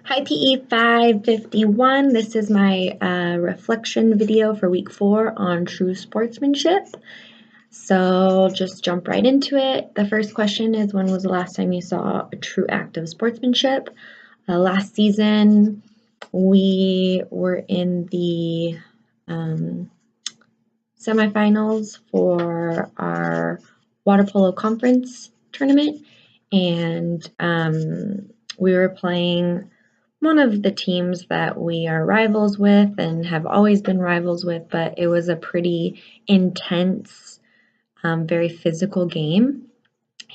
Hi PE 551. This is my reflection video for week 4 on true sportsmanship. So just jump right into it. The first question is, when was the last time you saw a true act of sportsmanship? Last season, we were in the semifinals for our water polo conference tournament, and we were playing one of the teams that we are rivals with and have always been rivals with, but it was a pretty intense, very physical game.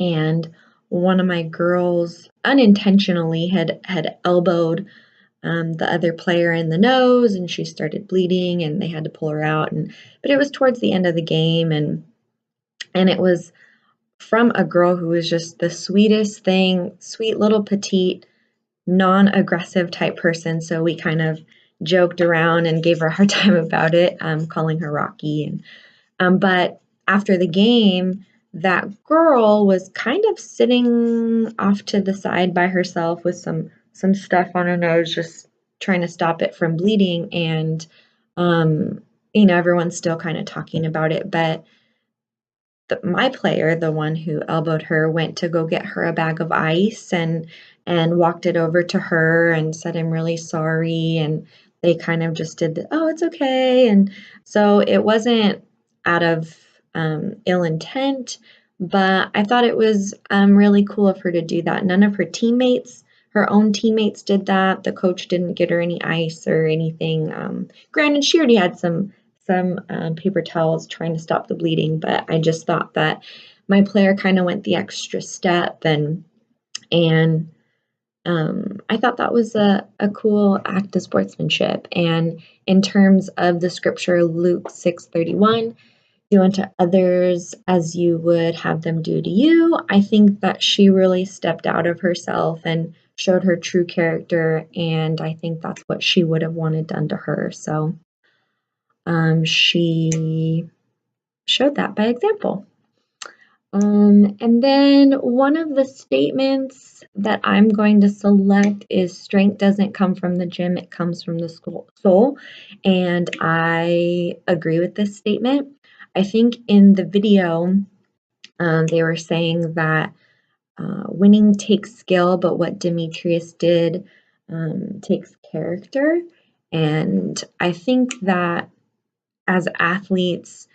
And one of my girls unintentionally had elbowed the other player in the nose, and she started bleeding, and they had to pull her out. But it was towards the end of the game, and it was from a girl who was just the sweetest thing, sweet little petite, non-aggressive type person. So we kind of joked around and gave her a hard time about it, calling her Rocky. But after the game, that girl was kind of sitting off to the side by herself with some stuff on her nose, just trying to stop it from bleeding. And everyone's still kind of talking about it, but my player, the one who elbowed her, went to go get her a bag of ice and walked it over to her and said, "I'm really sorry." And they kind of just did "Oh, it's okay." And so it wasn't out of ill intent, but I thought it was really cool of her to do that. None of her own teammates did that. The coach didn't get her any ice or anything. Granted, she already had some paper towels trying to stop the bleeding, but I just thought that my player kind of went the extra step, and I thought that was a cool act of sportsmanship. And in terms of the scripture, Luke 6:31, do unto others as you would have them do to you, I think that she really stepped out of herself and showed her true character, and I think that's what she would have wanted done to her. So she showed that by example. And then one of the statements that I'm going to select is, strength doesn't come from the gym, it comes from the soul. And I agree with this statement. I think in the video, they were saying that winning takes skill, but what Demetrius did takes character. And I think that as athletes,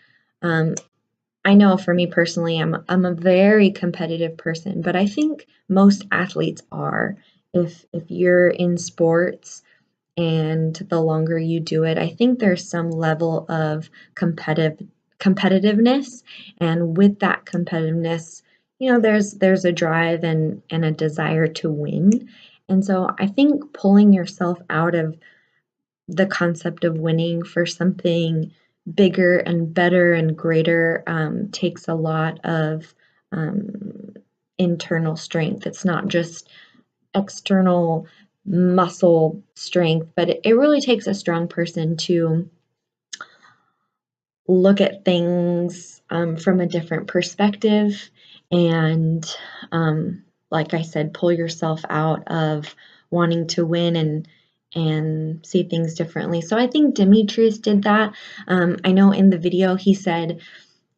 I know for me personally, I'm a very competitive person, but I think most athletes are. If you're in sports and the longer you do it, I think there's some level of competitiveness, and with that competitiveness, there's a drive and a desire to win. And so I think pulling yourself out of the concept of winning for something bigger and better and greater takes a lot of internal strength. It's not just external muscle strength, but it really takes a strong person to look at things from a different perspective and, like I said, pull yourself out of wanting to win and see things differently. So I think Demetrius did that. I know in the video he said,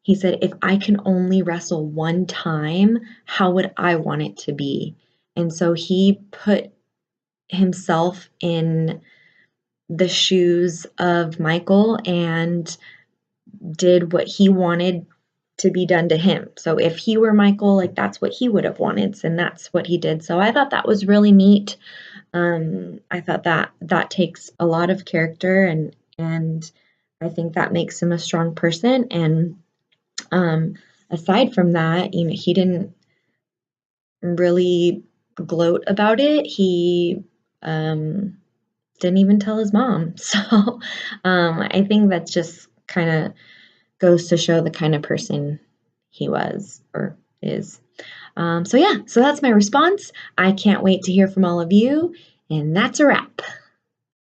if I can only wrestle one time, how would I want it to be? And so he put himself in the shoes of Michael and did what he wanted to be done to him. So if he were Michael, like, that's what he would have wanted, and that's what he did. So I thought that was really neat. I thought that takes a lot of character, and I think that makes him a strong person. And aside from that, he didn't really gloat about it. He didn't even tell his mom. So I think that just kind of goes to show the kind of person he was or is. So that's my response. I can't wait to hear from all of you, and that's a wrap.